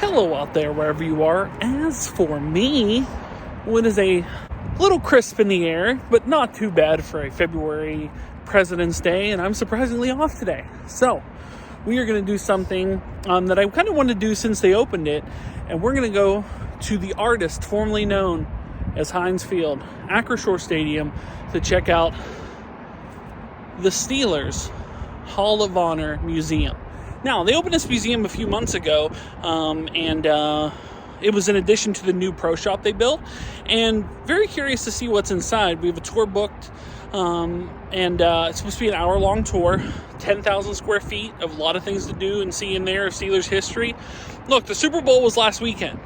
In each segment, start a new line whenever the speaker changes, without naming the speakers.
hello out there wherever you are. As for me, it is a little crisp in the air, but not too bad for a February President's Day, and I'm surprisingly off today. So we are going to do something that I kind of wanted to do since they opened it, and we're going to go to the artist formerly known as Heinz Field, Acrisure Stadium, to check out the Steelers Hall of Honor Museum. Now, they opened this museum a few months ago, and it was in addition to the new pro shop they built, and very curious to see what's inside. We have a tour booked, and it's supposed to be an hour-long tour, 10,000 square feet of a lot of things to do and see in there of Steelers history. Look, the Super Bowl was last weekend.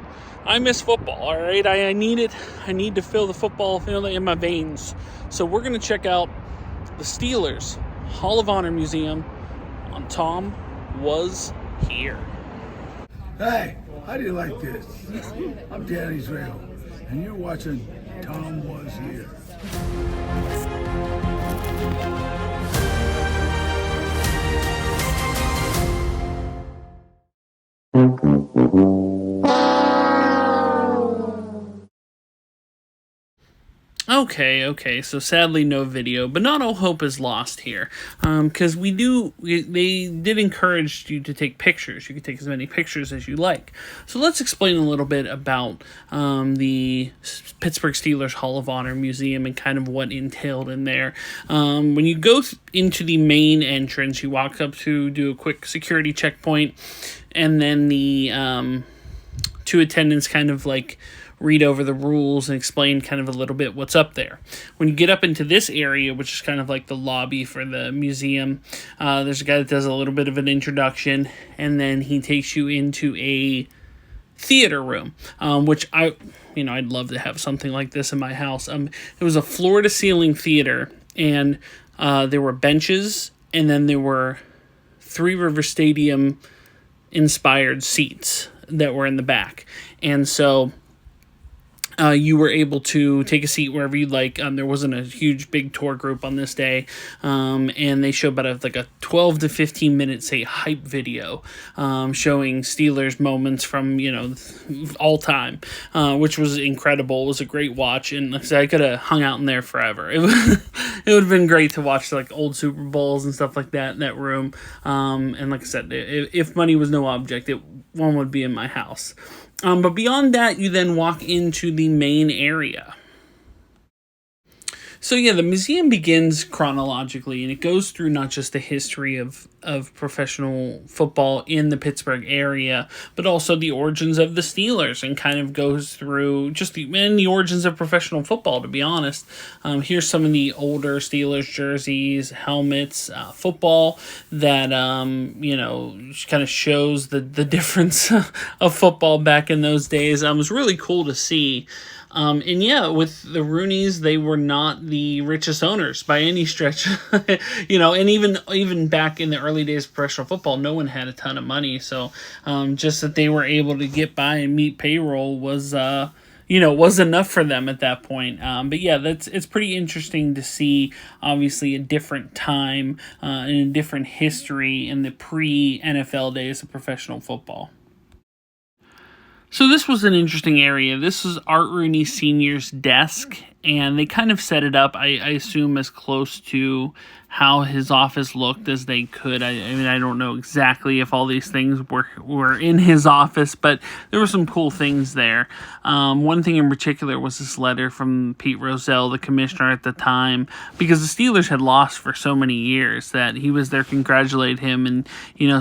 I miss football, all right? I need it. I need to feel the football feeling in my veins. So we're going to check out the Steelers Hall of Honor Museum on Tomwashere.
Hey, how do you like this? I'm Dan Israel, and you're watching Tomwashere.
Okay, so sadly no video, but not all hope is lost here, because they did encourage you to take pictures. You could take as many pictures as you like. So let's explain a little bit about the Pittsburgh Steelers Hall of Honor Museum and kind of what entailed in there. When you go into the main entrance, you walk up to do a quick security checkpoint, and then the two attendants kind of like read over the rules and explain kind of a little bit what's up there. When you get up into this area, which is kind of like the lobby for the museum, there's a guy that does a little bit of an introduction, and then he takes you into a theater room, which I'd love to have something like this in my house. It was a floor-to-ceiling theater, and there were benches, and then there were Three River Stadium inspired seats that were in the back. And so you were able to take a seat wherever you'd like. There wasn't a huge, big tour group on this day, and they show about a 12 to 15 minute, hype video showing Steelers moments from all time, which was incredible. It was a great watch, and like I said, I could have hung out in there forever. It would have been great to watch old Super Bowls and stuff like that in that room. And like I said, if money was no object, one would be in my house. But beyond that, you then walk into the main area. So yeah, the museum begins chronologically, and it goes through not just the history of professional football in the Pittsburgh area, but also the origins of the Steelers, and kind of goes through just the origins of professional football, to be honest. Here's some of the older Steelers jerseys, helmets, football that, kind of shows the difference of football back in those days. It was really cool to see. And yeah, with the Rooneys, they were not the richest owners by any stretch, and even back in the early days of professional football, no one had a ton of money. So, just that they were able to get by and meet payroll was enough for them at that point. But yeah, it's pretty interesting to see, obviously, a different time, and a different history in the pre-NFL days of professional football. So this was an interesting area. This is Art Rooney Sr.'s desk, and they kind of set it up, I assume, as close to how his office looked as they could. I don't know exactly if all these things were in his office, but there were some cool things there. One thing in particular was this letter from Pete Rozelle, the commissioner at the time, because the Steelers had lost for so many years, that he was there to congratulate him and,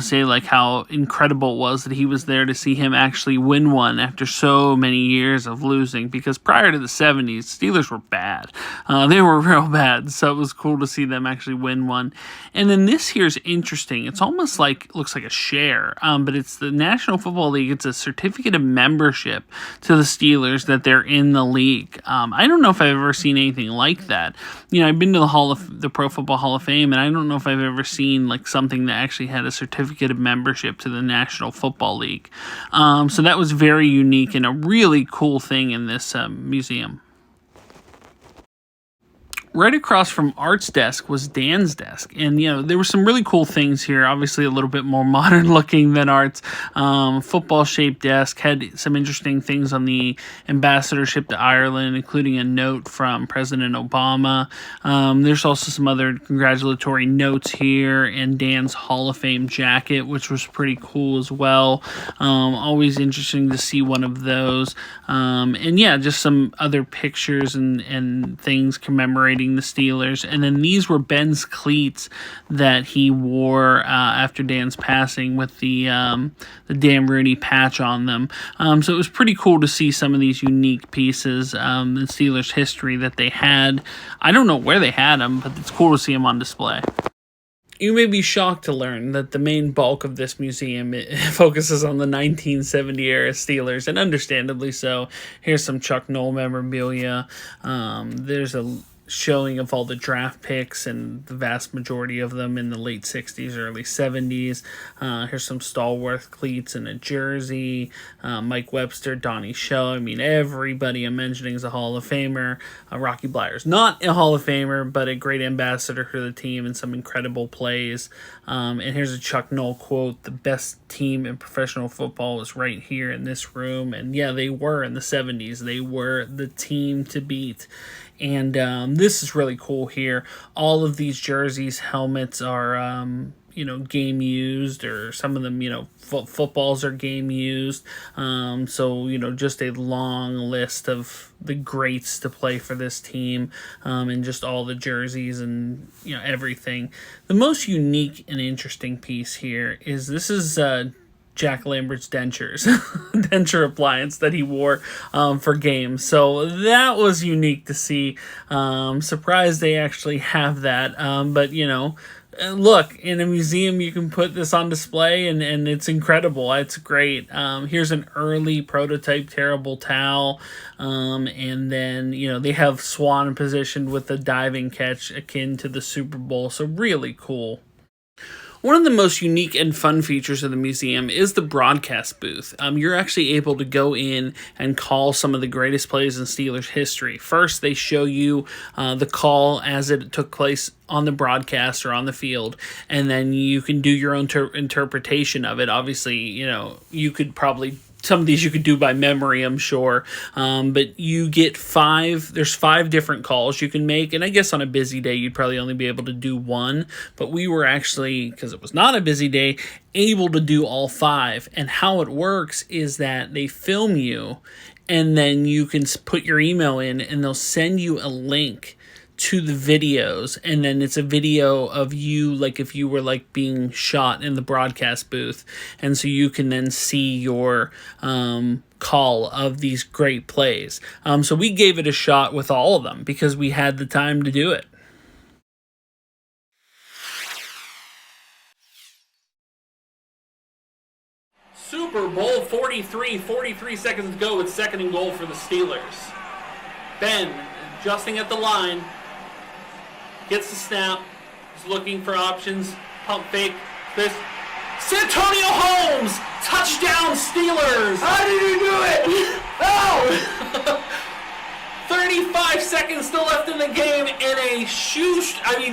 say how incredible it was that he was there to see him actually win one after so many years of losing, because prior to the 70s, Steelers were bad. They were real bad, so it was cool to see them actually win one. And then this here is interesting. It's almost looks like a share, but it's the National Football League. It's a certificate of membership to the Steelers that they're in the league. I don't know if I've ever seen anything like that. I've been to the Pro Football Hall of Fame, and I don't know if I've ever seen something that actually had a certificate of membership to the National Football League. So that was very unique and a really cool thing in this museum. Right across from Art's desk was Dan's desk. And, there were some really cool things here. Obviously, a little bit more modern looking than Art's. Football-shaped desk had some interesting things on the ambassadorship to Ireland, including a note from President Obama. There's also some other congratulatory notes here, and Dan's Hall of Fame jacket, which was pretty cool as well. Always interesting to see one of those. And yeah, just some other pictures and things commemorating the Steelers. And then these were Ben's cleats that he wore after Dan's passing with the Dan Rooney patch on them. So it was pretty cool to see some of these unique pieces in Steelers history that they had. I don't know where they had them, but it's cool to see them on display. You may be shocked to learn that the main bulk of this museum focuses on the 1970-era Steelers, and understandably so. Here's some Chuck Noll memorabilia. There's a showing of all the draft picks, and the vast majority of them in the late 60s, early 70s. Here's some Stallworth cleats and a jersey. Mike Webster, Donnie Shell. I mean, everybody I'm mentioning is a Hall of Famer. Rocky Blyer's not a Hall of Famer, but a great ambassador for the team and some incredible plays. And here's a Chuck Noll quote: "The best team in professional football is right here in this room." And yeah, they were in the 70s. They were the team to beat. And this is really cool here. All of these jerseys, helmets are, game used, or some of them, footballs are game used. So, just a long list of the greats to play for this team, and just all the jerseys and, everything. The most unique and interesting piece here is this is Jack Lambert's denture appliance that he wore for games. So that was unique to see. Surprised they actually have that. But, look, in a museum you can put this on display, and it's incredible. It's great. Here's an early prototype terrible towel. And then, they have Swan positioned with a diving catch akin to the Super Bowl. So really cool. One of the most unique and fun features of the museum is the broadcast booth. You're actually able to go in and call some of the greatest plays in Steelers history. First, they show you the call as it took place on the broadcast or on the field, and then you can do your own interpretation of it. Obviously, you could probably... Some of these you could do by memory, I'm sure, but you get there's 5 different calls you can make, and I guess on a busy day you'd probably only be able to do one, but we were actually, because it was not a busy day, able to do all 5, and how it works is that they film you, and then you can put your email in, and they'll send you a link to the videos, and then it's a video of you, like if you were like being shot in the broadcast booth, and so you can then see your call of these great plays. So we gave it a shot with all of them because we had the time to do it. Super Bowl 43 seconds to go with 2nd and goal for the Steelers. Ben adjusting at the line. Gets the snap, is looking for options, pump fake, this. Santonio Holmes! Touchdown Steelers!
How did he do it?
Oh! 35 seconds still left in the game, and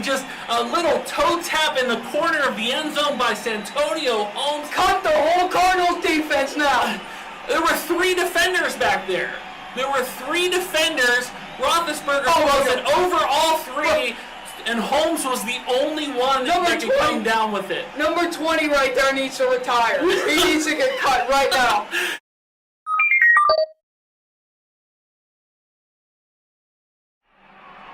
just a little toe tap in the corner of the end zone by Santonio Holmes.
Cut the whole Cardinals defense now!
There were 3 defenders back there. Roethlisberger wasn't over all 3. And Holmes was the only one that could come down with it.
Number 20 right there needs to retire. He needs to get cut right now.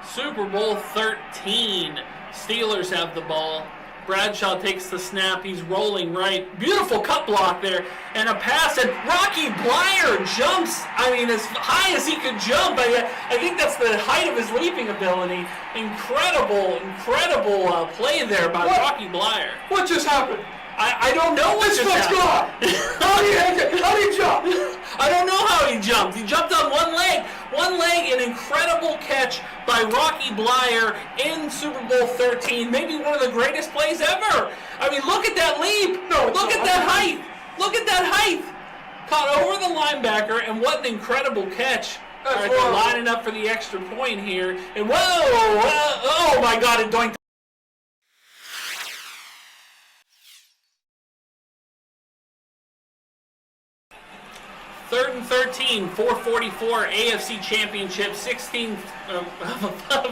Super Bowl 13. Steelers have the ball. Bradshaw takes the snap. He's rolling right. Beautiful cut block there. And a pass. And Rocky Bleier jumps, as high as he could jump. I think that's the height of his leaping ability. Incredible play there by Rocky Bleier.
What just happened?
I don't know what just happened.
How did he jump?
I don't know how he jumped. He jumped on one leg. An incredible catch by Rocky Bleier in Super Bowl 13. Maybe one of the greatest plays ever. Look at that leap. Look at that height. Caught over the linebacker, and what an incredible catch All right, they're lining up for the extra point here. And whoa! Oh my God! It doinked. Third and 13, 4:44, AFC Championship, 16,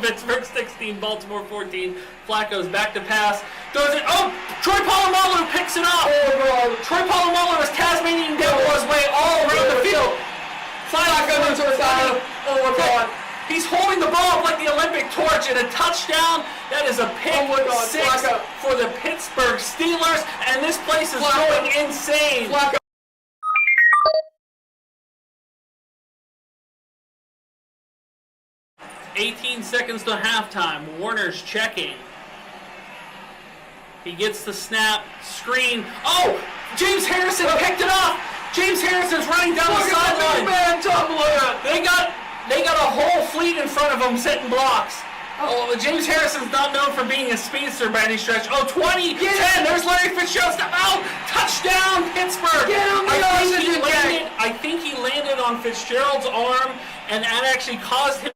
Pittsburgh 16, Baltimore 14. Flacco's back to pass, throws it. Oh, Troy Polamalu picks it up. Oh, Troy Polamalu is Tasmanian Devil his way all around the field. Flacco to the side. Oh my God. He's holding the ball up like the Olympic torch, and a touchdown. That is a pick six Flacco for the Pittsburgh Steelers, and this place is going insane. Flacco. 18 seconds to halftime. Warner's checking. He gets the snap, screen. Oh! James Harrison picked it up! James Harrison's running down the sideline. They got a whole fleet in front of him setting blocks. Oh, James Harrison's not known for being a speedster by any stretch. Oh, 20, 10, there's Larry Fitzgerald. Step out! Touchdown, Pittsburgh! I think he landed on Fitzgerald's arm, and that actually caused him.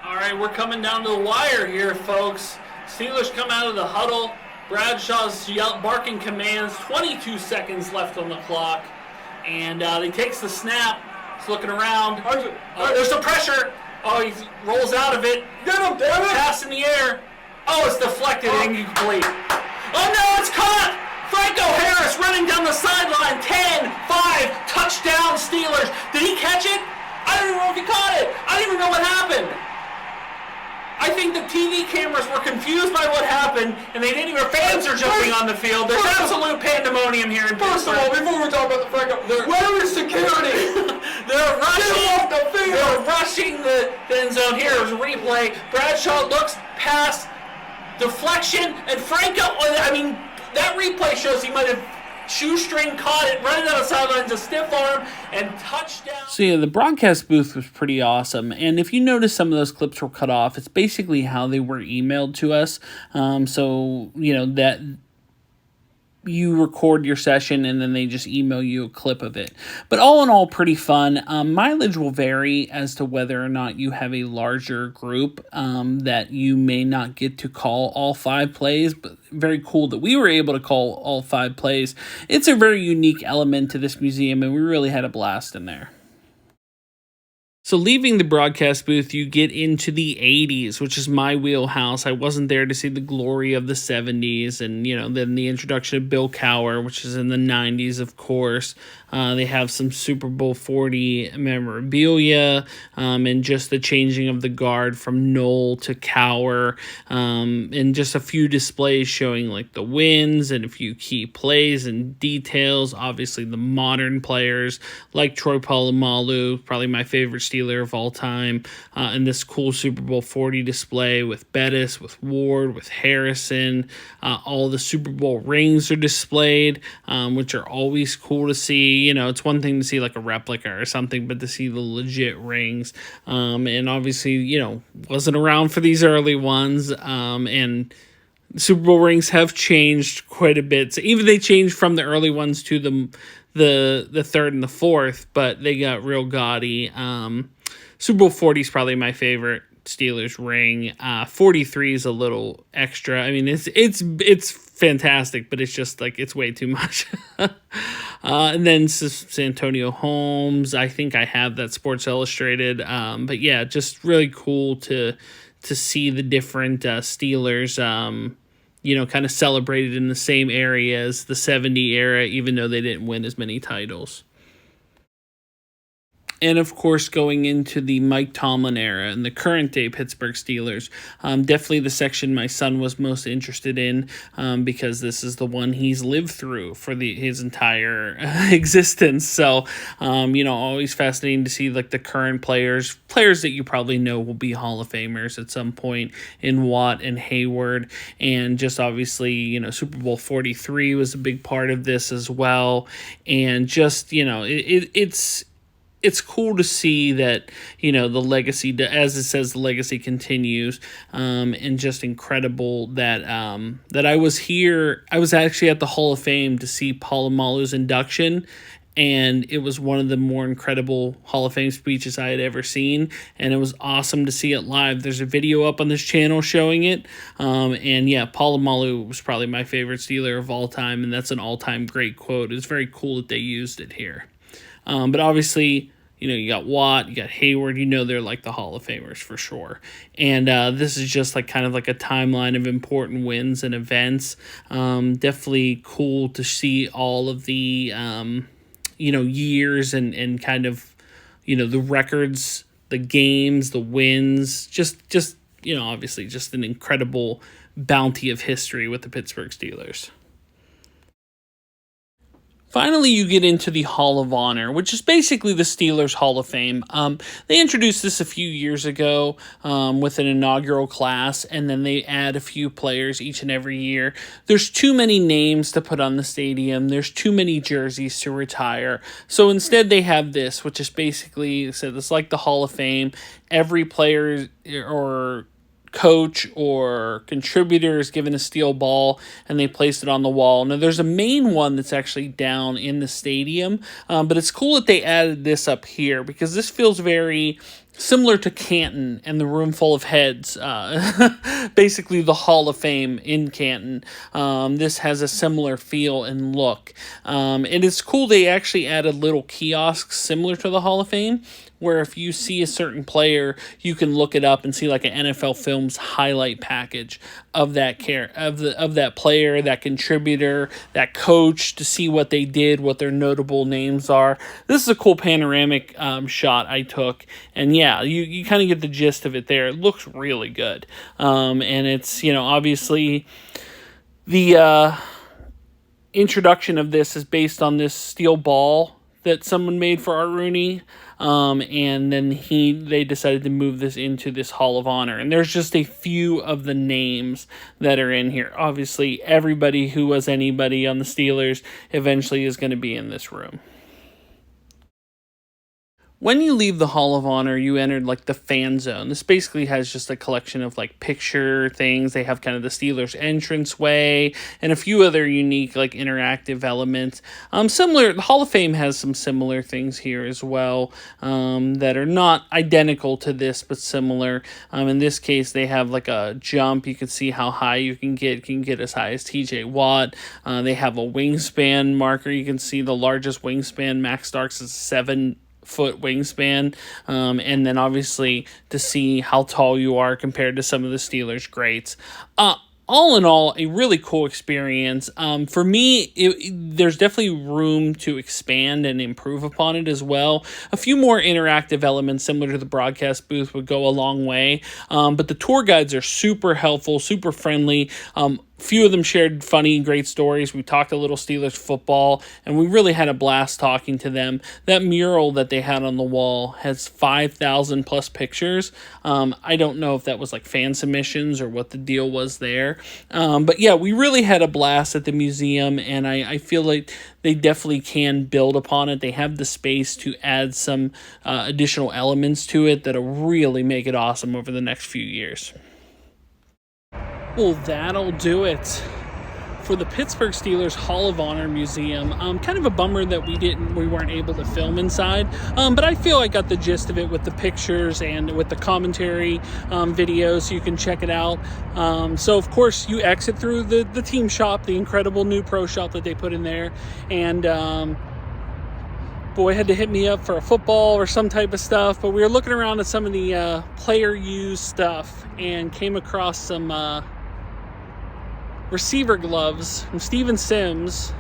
All right, we're coming down to the wire here, folks. Steelers come out of the huddle. Bradshaw's barking commands. 22 seconds left on the clock. And he takes the snap. He's looking around. There's some pressure. Oh, he rolls out of it. Get him, damn it! Pass in the air. Oh, it's deflected and incomplete. Oh, no, it's caught! Franco Harris running down the sideline. 10, 5, touchdown Steelers. Did he catch it? I don't even know if he caught it. I don't even know what happened. I think the TV cameras were confused by what happened, and they didn't even. Fans are jumping on the field. There's absolute pandemonium here in Pittsburgh. First of all, before we talk about the Franco, where is security? They're rushing the end zone. Here is a replay. Bradshaw looks past, deflection, and Franco. I mean, that replay shows he might have shoestring caught it, running down the sidelines, a stiff arm, and touchdown. So yeah, the broadcast booth was pretty awesome, and if you notice some of those clips were cut off, it's basically how they were emailed to us. So, you know, that you record your session and then they just email you a clip of it. But all in all, pretty fun. Mileage will vary as to whether or not you have a larger group that you may not get to call all 5 plays, but very cool that we were able to call all 5 plays. It's a very unique element to this museum, and we really had a blast in there. So leaving the broadcast booth, you get into the 80s, which is my wheelhouse. I wasn't there to see the glory of the 70s, and, you know, then the introduction of Bill Cowher, which is in the 90s, of course. They have some Super Bowl 40 memorabilia, and just the changing of the guard from Knoll to Cowher, and just a few displays showing like the wins and a few key plays and details. Obviously, the modern players like Troy Polamalu, probably my favorite Steeler of all time, and this cool Super Bowl 40 display with Bettis, with Ward, with Harrison. All the Super Bowl rings are displayed, which are always cool to see. You know, it's one thing to see like a replica or something, but to see the legit rings. And obviously, you know, wasn't around for these early ones. And Super Bowl rings have changed quite a bit. So even they changed from the early ones to the third and the fourth, but they got real gaudy. Super Bowl 40 is probably my favorite Steelers ring. 43 is a little extra. I mean, it's fantastic, but it's just like it's way too much. And then Santonio Holmes. I think I have that Sports Illustrated. But yeah, just really cool to see the different Steelers. You know, kind of celebrated in the same area as the 70 era, even though they didn't win as many titles. And, of course, going into the Mike Tomlin era and the current-day Pittsburgh Steelers, definitely the section my son was most interested in, because this is the one he's lived through for his entire existence. So, you know, always fascinating to see, like, the current players that you probably know will be Hall of Famers at some point in Watt and Hayward. And just obviously, you know, Super Bowl 43 was a big part of this as well. And just, you know, it's cool to see that, the legacy, as it says, the legacy continues, and just incredible that that I was here. I was actually at the Hall of Fame to see Polamalu's induction, and it was one of the more incredible Hall of Fame speeches I had ever seen, and it was awesome to see it live. There's a video up on this channel showing it, and yeah, Polamalu was probably my favorite Steeler of all time, and that's an all-time great quote. It's very cool that they used it here. But obviously, you got Watt, you got Hayward, they're like the Hall of Famers for sure. And this is just kind of like a timeline of important wins and events. Definitely cool to see all of the years and kind of, the records, the games, the wins, just obviously just an incredible bounty of history with the Pittsburgh Steelers. Finally, you get into the Hall of Honor, which is basically the Steelers Hall of Fame. They introduced this a few years ago with an inaugural class, and then they add a few players each and every year. There's too many names to put on the stadium. There's too many jerseys to retire. So instead, they have this, which is basically, it's like the Hall of Fame. Every player or coach or contributor is given a steel ball and they place it on the wall. Now there's a main one that's actually down in the stadium, but it's cool that they added this up here because this feels very similar to Canton and the Room Full of Heads, basically the Hall of Fame in Canton. This has a similar feel and look. And it's cool they actually added little kiosks similar to the Hall of Fame, where if you see a certain player, you can look it up and see like an NFL Films highlight package of that of that player, that contributor, that coach, to see what they did, what their notable names are. This is a cool panoramic shot I took, and yeah, you kind of get the gist of it there. It looks really good, and it's obviously the introduction of this is based on this steel ball that someone made for Art Rooney, and then they decided to move this into this Hall of Honor. And there's just a few of the names that are in here. Obviously, everybody who was anybody on the Steelers eventually is going to be in this room. When you leave the Hall of Honor, you entered the fan zone. This basically has just a collection of picture things. They have kind of the Steelers entranceway and a few other unique interactive elements. Similar, the Hall of Fame has some similar things here as well, that are not identical to this but similar. In this case, they have a jump. You can see how high you can get. You can get as high as TJ Watt. They have a wingspan marker. You can see the largest wingspan, Max Starks, is 7-foot wingspan, and then obviously to see how tall you are compared to some of the Steelers greats. All in all, a really cool experience. For me, there's definitely room to expand and improve upon it as well. A few more interactive elements similar to the broadcast booth would go a long way, but the tour guides are super helpful, super friendly. Few of them shared funny, great stories. We talked a little Steelers football, and we really had a blast talking to them. That mural that they had on the wall has 5,000 plus pictures. I don't know if that was fan submissions or what the deal was there. But yeah, we really had a blast at the museum, and I feel like they definitely can build upon it. They have the space to add some additional elements to it that'll really make it awesome over the next few years. Well, that'll do it for the Pittsburgh Steelers Hall of Honor Museum. Kind of a bummer that we weren't able to film inside, but I feel I got the gist of it with the pictures and with the commentary videos, so you can check it out. So of course you exit through the team shop, the incredible new pro shop that they put in there, and boy had to hit me up for a football or some type of stuff, but we were looking around at some of the player used stuff and came across some receiver gloves from Steven Sims,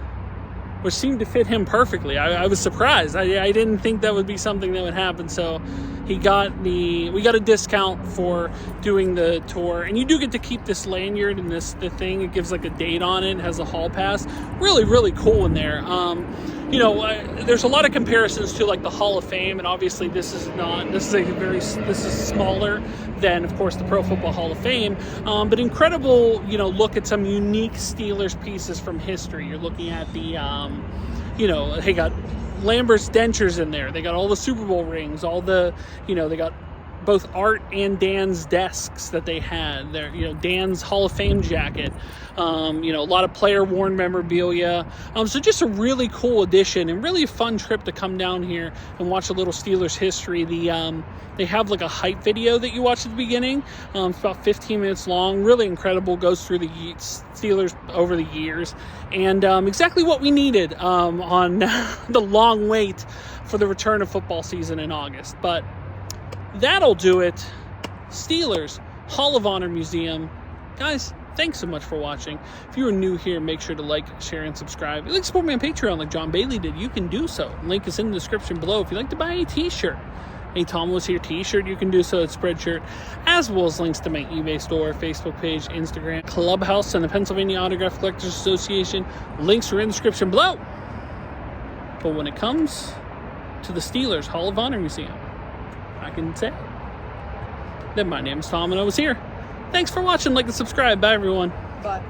which seemed to fit him perfectly. I was surprised. I didn't think that would be something that would happen. So we got a discount for doing the tour, and you do get to keep this lanyard and the thing. It gives a date on it. It has a hall pass. Really, really cool in there. there's a lot of comparisons to like the Hall of Fame, and obviously this is smaller than, of course, the Pro Football Hall of Fame, but incredible, look at some unique Steelers pieces from history. You're looking at the, they got Lambert's dentures in there. They got all the Super Bowl rings, all the, they got both Art and Dan's desks that they had there, Dan's Hall of Fame jacket, a lot of player worn memorabilia. So just a really cool addition and really a fun trip to come down here and watch a little Steelers history. They have like a hype video that you watch at the beginning. It's about 15 minutes long, really incredible, goes through the Steelers over the years, and exactly what we needed on the long wait for the return of football season in August. But that'll do it. Steelers Hall of Honor Museum. Guys, thanks so much for watching. If you are new here, make sure to like, share, and subscribe. If you'd like to support me on Patreon like John Bailey did, you can do so. Link is in the description below. If you'd like to buy a t-shirt, a Tomwashere t-shirt, you can do so at Spreadshirt, as well as links to my eBay store, Facebook page, Instagram, Clubhouse, and the Pennsylvania Autograph Collectors Association. Links are in the description below. But when it comes to the Steelers Hall of Honor Museum, I can say that my name is Tom and I was here. Thanks for watching. Like and subscribe. Bye, everyone.
Bye.